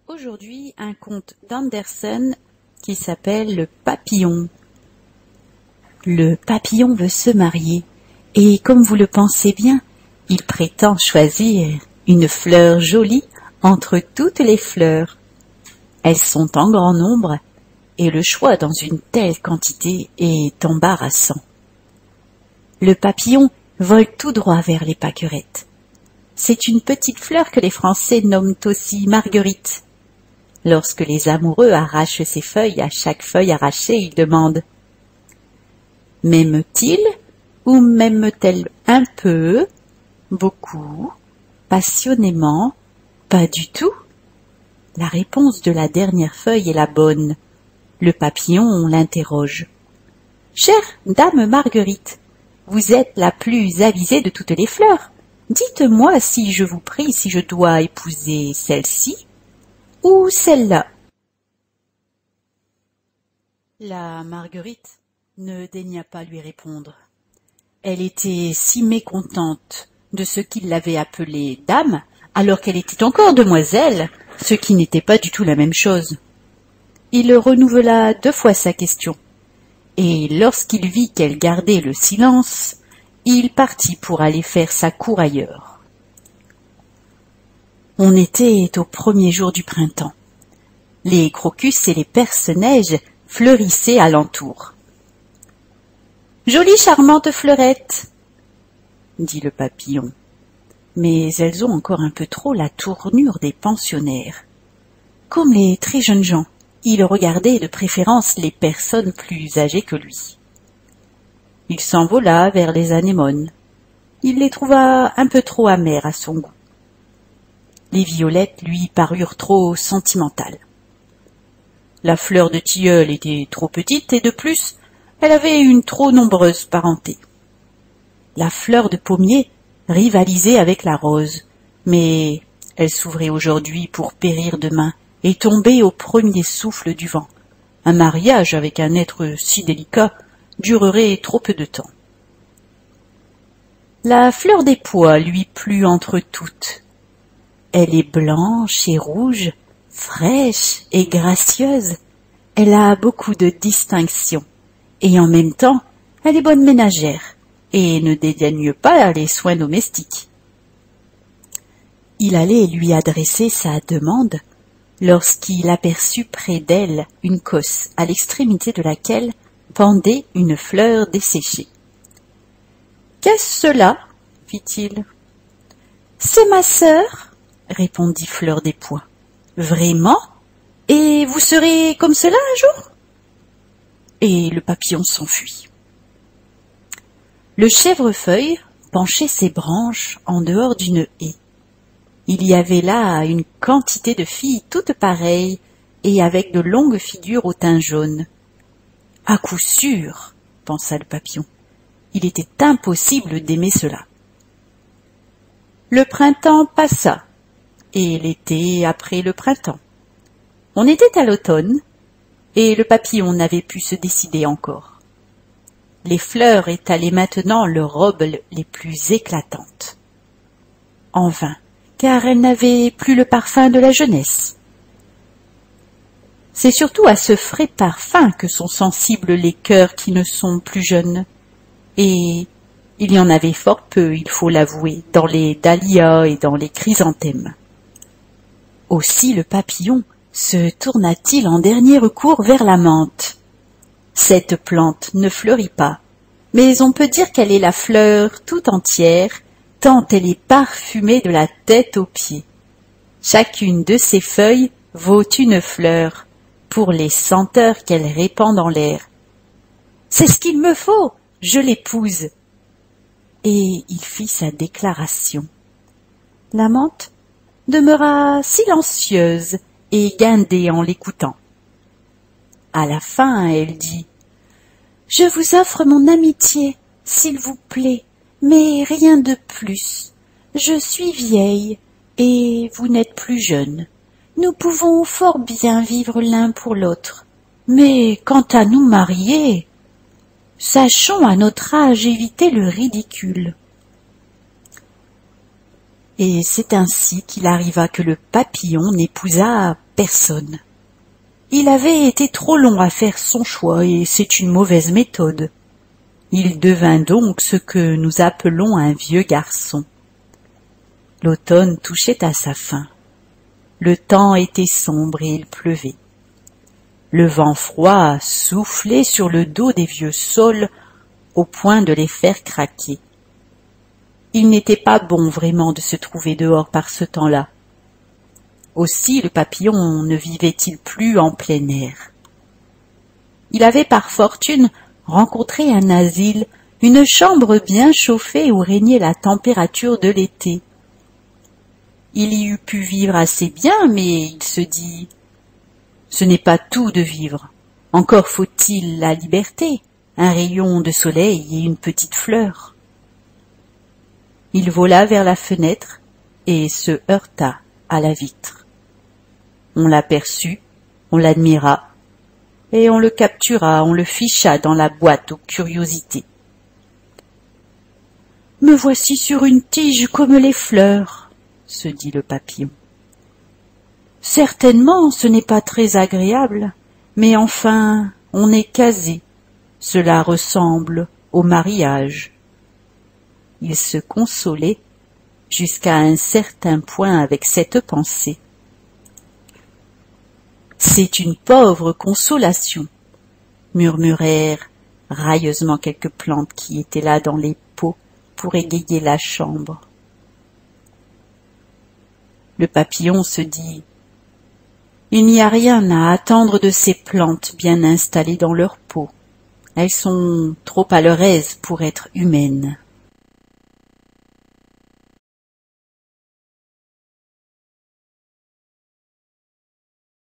Aujourd'hui, un conte d'Andersen qui s'appelle Le Papillon. Le papillon veut se marier et, comme vous le pensez bien, il prétend choisir une fleur jolie entre toutes les fleurs. Elles sont en grand nombre et le choix dans une telle quantité est embarrassant. Le papillon vole tout droit vers les pâquerettes. C'est une petite fleur que les Français nomment aussi marguerite. Lorsque les amoureux arrachent ses feuilles, à chaque feuille arrachée, ils demandent « M'aime-t-il ou m'aime-t-elle un peu, beaucoup, passionnément, pas du tout ?» La réponse de la dernière feuille est la bonne. Le papillon l'interroge. « Chère dame Marguerite, vous êtes la plus avisée de toutes les fleurs. Dites-moi si je vous prie si je dois épouser celle-ci ou celle-là. » La Marguerite ne daigna pas lui répondre. Elle était si mécontente de ce qu'il l'avait appelée dame, alors qu'elle était encore demoiselle, ce qui n'était pas du tout la même chose. Il renouvela 2 fois sa question, et lorsqu'il vit qu'elle gardait le silence, il partit pour aller faire sa cour ailleurs. On était au premier jour du printemps. Les crocus et les perce-neige fleurissaient alentour. « Jolie charmante fleurette !» dit le papillon. Mais elles ont encore un peu trop la tournure des pensionnaires. Comme les très jeunes gens, il regardait de préférence les personnes plus âgées que lui. Il s'envola vers les anémones. Il les trouva un peu trop amères à son goût. Les violettes lui parurent trop sentimentales. La fleur de tilleul était trop petite et de plus, elle avait une trop nombreuse parenté. La fleur de pommier rivalisait avec la rose, mais elle s'ouvrait aujourd'hui pour périr demain et tomber au premier souffle du vent. Un mariage avec un être si délicat durerait trop peu de temps. La fleur des pois lui plut entre toutes. Elle est blanche et rouge, fraîche et gracieuse. Elle a beaucoup de distinction, et en même temps, elle est bonne ménagère, et ne dédaigne pas les soins domestiques. Il allait lui adresser sa demande, lorsqu'il aperçut près d'elle une cosse à l'extrémité de laquelle pendait une fleur desséchée. « Qu'est-ce cela ?» fit-il. « C'est ma sœur, » répondit Fleur des Pois. « Vraiment? Et vous serez comme cela un jour ?» Et le papillon s'enfuit. Le chèvrefeuille penchait ses branches en dehors d'une haie. Il y avait là une quantité de filles toutes pareilles et avec de longues figures au teint jaune. « À coup sûr, » pensa le papillon, il était impossible d'aimer cela. Le printemps passa, et l'été après le printemps. On était à l'automne, et le papillon n'avait pu se décider encore. Les fleurs étalaient maintenant leurs robes les plus éclatantes. En vain, car elles n'avaient plus le parfum de la jeunesse. C'est surtout à ce frais parfum que sont sensibles les cœurs qui ne sont plus jeunes. Et il y en avait fort peu, il faut l'avouer, dans les dahlias et dans les chrysanthèmes. Aussi le papillon se tourna-t-il en dernier recours vers la menthe. Cette plante ne fleurit pas, mais on peut dire qu'elle est la fleur tout entière, tant elle est parfumée de la tête aux pieds. Chacune de ses feuilles vaut une fleur, pour les senteurs qu'elle répand dans l'air. C'est ce qu'il me faut, je l'épouse. » Et il fit sa déclaration. La menthe demeura silencieuse et guindée en l'écoutant. À la fin, elle dit: « Je vous offre mon amitié, s'il vous plaît, mais rien de plus. Je suis vieille, et vous n'êtes plus jeune. Nous pouvons fort bien vivre l'un pour l'autre. Mais quant à nous marier, sachons à notre âge éviter le ridicule. » Et c'est ainsi qu'il arriva que le papillon n'épousa personne. Il avait été trop long à faire son choix, et c'est une mauvaise méthode. Il devint donc ce que nous appelons un vieux garçon. L'automne touchait à sa fin. Le temps était sombre et il pleuvait. Le vent froid soufflait sur le dos des vieux saules au point de les faire craquer. Il n'était pas bon vraiment de se trouver dehors par ce temps-là. Aussi le papillon ne vivait-il plus en plein air. Il avait par fortune rencontré un asile, une chambre bien chauffée où régnait la température de l'été. Il y eût pu vivre assez bien, mais il se dit: « Ce n'est pas tout de vivre, encore faut-il la liberté, un rayon de soleil et une petite fleur. » Il vola vers la fenêtre et se heurta à la vitre. On l'aperçut, on l'admira, et on le captura, on le ficha dans la boîte aux curiosités. « Me voici sur une tige comme les fleurs, » se dit le papillon. « Certainement, ce n'est pas très agréable, mais enfin, on est casé. Cela ressemble au mariage. » Il se consolait jusqu'à un certain point avec cette pensée. « C'est une pauvre consolation, » murmurèrent railleusement quelques plantes qui étaient là dans les pots pour égayer la chambre. Le papillon se dit: « Il n'y a rien à attendre de ces plantes bien installées dans leur pot. Elles sont trop à leur aise pour être humaines. »